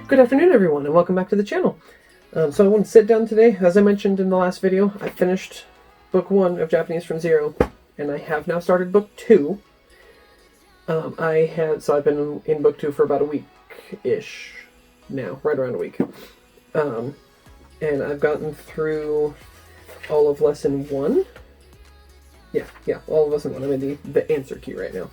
Good afternoon, everyone, and welcome back to the channel. So I want to sit down today. As I mentioned in the last video, I finished book 1 of Japanese from Zero, and I have now started book 2. I've been in book 2 for about a week-ish now, right around a week. And I've gotten through all of lesson 1. Yeah, all of lesson 1. I'm in the answer key right now.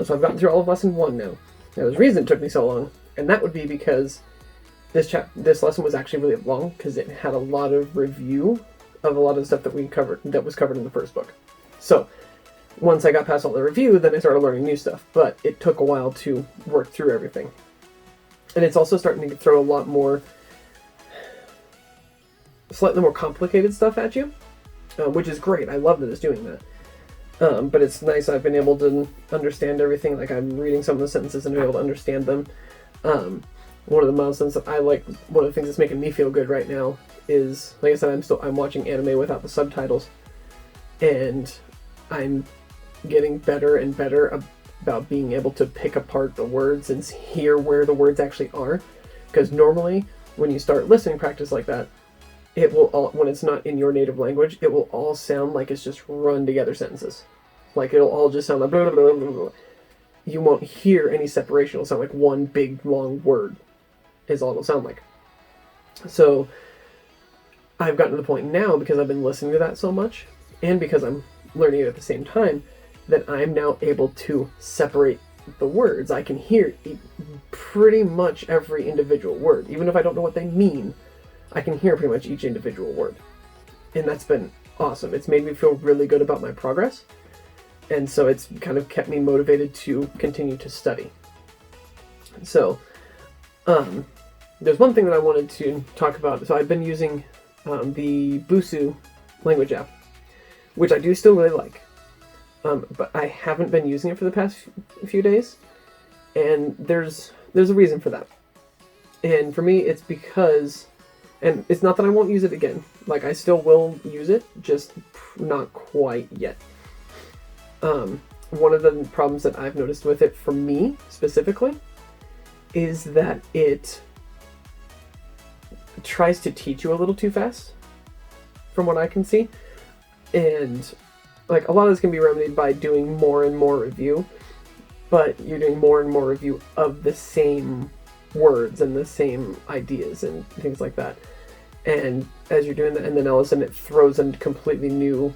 So I've gotten through all of lesson 1 now. Now, there's a reason it took me so long, and that would be because this lesson was actually really long, because it had a lot of review of a lot of the stuff that was covered in the first book. So once I got past all the review, then I started learning new stuff, but it took a while to work through everything. And it's also starting to throw a lot more, slightly more complicated stuff at you, which is great. I love that it's doing that. But it's nice I've been able to understand everything. Like, I'm reading some of the sentences and I'm able to understand them. One of the milestones that I like, one of the things that's making me feel good right now is, like I said, I'm watching anime without the subtitles, and I'm getting better and better about being able to pick apart the words and hear where the words actually are. Because normally, when you start listening practice like that, it will all, when it's not in your native language, it will all sound like it's just run together sentences. Like, it'll all just sound like blah, blah, blah, blah, blah. You won't hear any separation. It'll sound like one big, long word is all it'll sound like. So I've gotten to the point now, because I've been listening to that so much, and because I'm learning it at the same time, that I'm now able to separate the words. I can hear pretty much every individual word. Even if I don't know what they mean, I can hear pretty much each individual word. And that's been awesome. It's made me feel really good about my progress. And so it's kind of kept me motivated to continue to study. So, there's one thing that I wanted to talk about. So I've been using the Busuu language app, which I do still really like. But I haven't been using it for the past few days. And there's a reason for that. And for me, it's because, and it's not that I won't use it again. Like, I still will use it, just not quite yet. One of the problems that I've noticed with it, for me specifically, is that it tries to teach you a little too fast, from what I can see. And, like, a lot of this can be remedied by doing more and more review, but you're doing more and more review of the same words and the same ideas and things like that. And as you're doing that, and then all of a sudden it throws a completely new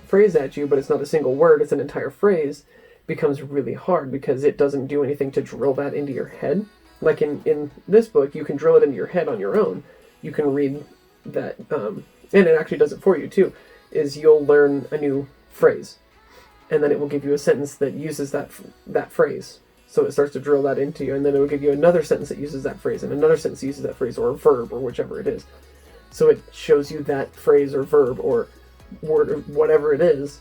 phrase at you, but it's not a single word, it's an entire phrase, becomes really hard because it doesn't do anything to drill that into your head. Like in this book, you can drill it into your head on your own. You can read that, and it actually does it for you too, is you'll learn a new phrase, and then it will give you a sentence that uses that phrase. So it starts to drill that into you, and then it will give you another sentence that uses that phrase, and another sentence that uses that phrase, or a verb, or whichever it is. So it shows you that phrase or verb or word or whatever it is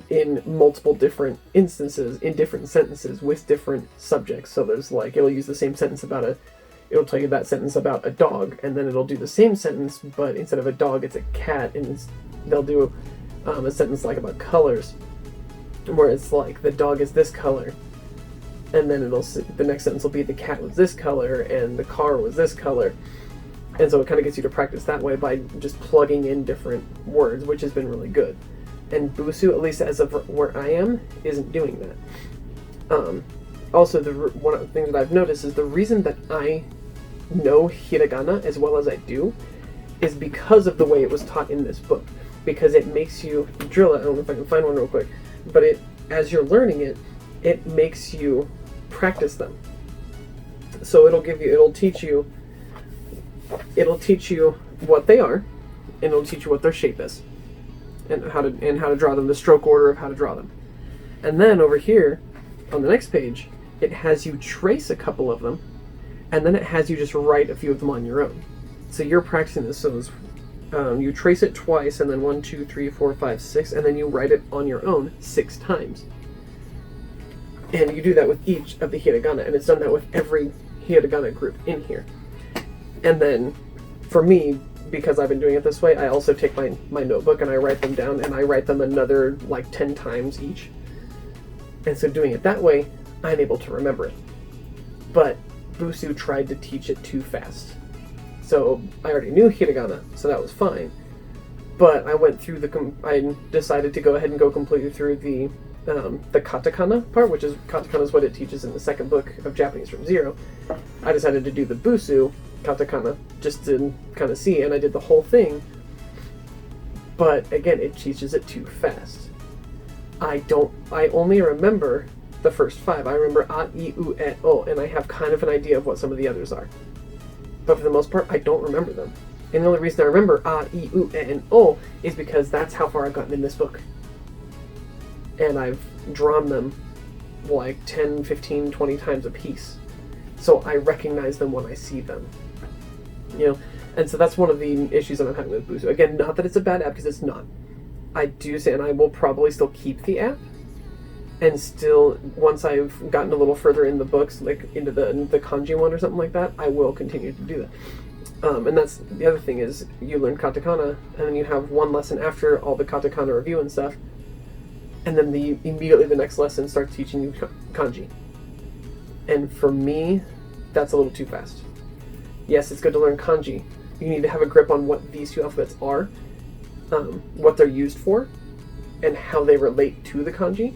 in multiple different instances, in different sentences with different subjects. So there's, like, it'll use the same sentence it'll tell you that sentence about a dog, and then it'll do the same sentence, but instead of a dog, it's a cat, and they'll do a sentence like about colors, where it's like, the dog is this color, and then the next sentence will be, the cat was this color, and the car was this color. And so it kind of gets you to practice that way by just plugging in different words, which has been really good. And Busuu, at least as of where I am, isn't doing that. Also, one of the things that I've noticed is the reason that I know hiragana as well as I do is because of the way it was taught in this book. Because it makes you drill it. I don't know if I can find one real quick. But as you're learning it, it makes you practice them. So it'll teach you what they are, and it'll teach you what their shape is, and how to draw them, the stroke order of how to draw them. And then over here on the next page, it has you trace a couple of them, and then it has you just write a few of them on your own. So you're practicing this. So you trace it twice, and then 1, 2, 3, 4, 5, 6, and then you write it on your own 6 times. And you do that with each of the hiragana, and it's done that with every hiragana group in here. And then, for me, because I've been doing it this way, I also take my notebook and I write them down, and I write them another, like, 10 times each. And so doing it that way, I'm able to remember it. But Busu tried to teach it too fast. So I already knew hiragana, so that was fine. But I went through I decided to go ahead and go completely through the katakana part, which is katakana is what it teaches in the second book of Japanese from Zero. I decided to do the Busu katakana just to kind of see, and I did the whole thing. But again, it teaches it too fast. I only remember the first 5. I remember a, I, u, e, o, and I have kind of an idea of what some of the others are. But for the most part, I don't remember them. And the only reason I remember a, I, u, e, and o is because that's how far I've gotten in this book. And I've drawn them like 10, 15, 20 times a piece. So I recognize them when I see them. You know? And so that's one of the issues that I'm having with Busu. Again, not that it's a bad app, because it's not. I do say, and I will probably still keep the app. And still, once I've gotten a little further in the books, like into the kanji one or something like that, I will continue to do that. And that's the other thing is you learn katakana, and then you have one lesson after all the katakana review and stuff, and then immediately the next lesson starts teaching you kanji. And for me, that's a little too fast. Yes, it's good to learn kanji. You need to have a grip on what these two alphabets are, what they're used for, and how they relate to the kanji.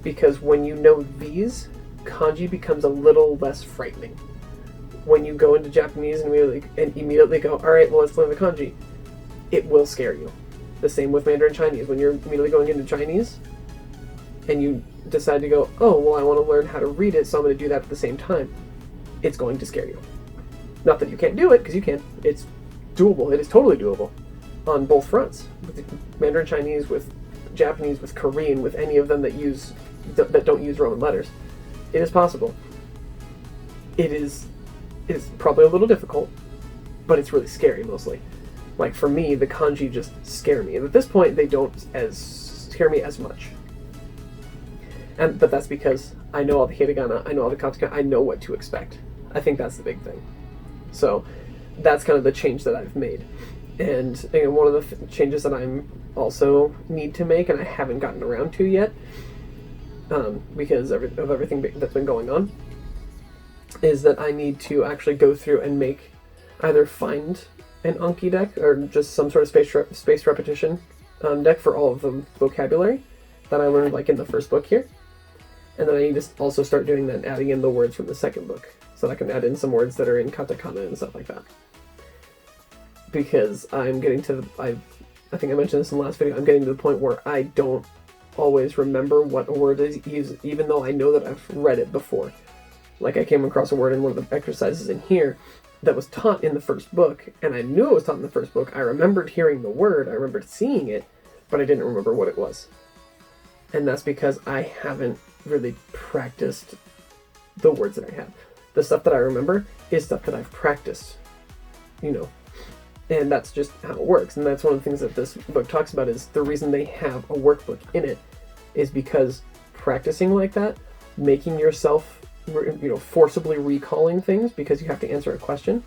Because when you know these, kanji becomes a little less frightening. When you go into Japanese and immediately go, all right, well, let's learn the kanji, it will scare you. The same with Mandarin Chinese. When you're immediately going into Chinese and you decide to go, oh, well, I want to learn how to read it, so I'm going to do that at the same time, it's going to scare you. Not that you can't do it, because you can. It's doable. It is totally doable on both fronts. With Mandarin Chinese, with Japanese, with Korean, with any of them that don't use Roman letters. It is possible. It is probably a little difficult, but it's really scary mostly. Like for me, the kanji just scare me. And at this point, they don't scare me as much. But that's because I know all the hiragana, I know all the katakana, I know what to expect. I think that's the big thing. So that's kind of the change that I've made. And again, one of the changes that I'm also need to make, and I haven't gotten around to yet, because of everything that's been going on, is that I need to actually go through and either find an Anki deck or just some sort of space repetition deck for all of the vocabulary that I learned like in the first book here. And then I need to also start doing that, adding in the words from the second book, so that I can add in some words that are in katakana and stuff like that. Because I'm getting to I think I mentioned this in the last video, I'm getting to the point where I don't always remember what a word is used, even though I know that I've read it before. Like I came across a word in one of the exercises in here that was taught in the first book, and I knew it was taught in the first book. I remembered hearing the word, I remembered seeing it, but I didn't remember what it was. And that's because I haven't really practiced the words that I have. The stuff that I remember is stuff that I've practiced, and that's just how it works. And that's one of the things that this book talks about, is the reason they have a workbook in it is because practicing like that, making yourself forcibly recalling things because you have to answer a question,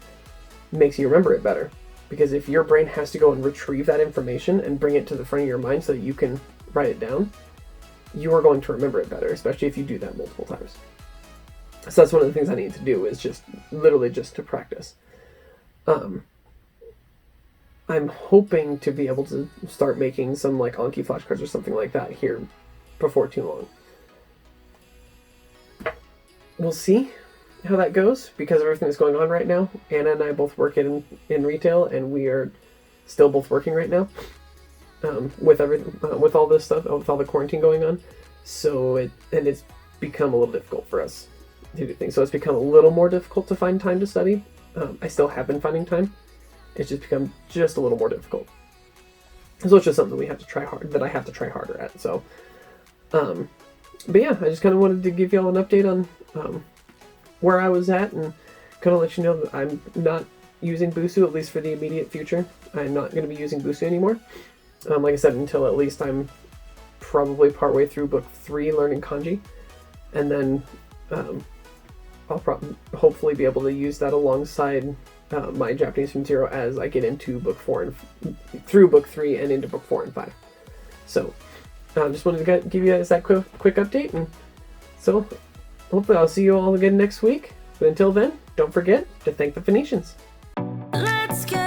makes you remember it better. Because if your brain has to go and retrieve that information and bring it to the front of your mind so that you can write it down, you are going to remember it better, especially if you do that multiple times. So that's one of the things I need to do, is just literally just to practice. I'm hoping to be able to start making some like Anki flashcards or something like that here before too long. We'll see how that goes, because of everything that's going on right now. Anna and I both work in retail, and we are still both working right now with everything, with all this stuff, with all the quarantine going on. So it's become a little difficult for us to do things. So it's become a little more difficult to find time to study. I still have been finding time. It's just become just a little more difficult. So it's just something we have to try hard, that I have to try harder at. So, but yeah, I just kind of wanted to give y'all an update on where I was at, and kind of let you know that I'm not using Busu, at least for the immediate future. I'm not going to be using Busu anymore. Like I said, until at least I'm probably partway through book 3 learning kanji, and then I'll hopefully be able to use that alongside my Japanese from Zero as I get into book 4 and through book 3 and into book 4 and 5. So just wanted to give you guys that quick update, and so hopefully I'll see you all again next week. But until then, don't forget to thank the Phoenicians. Let's get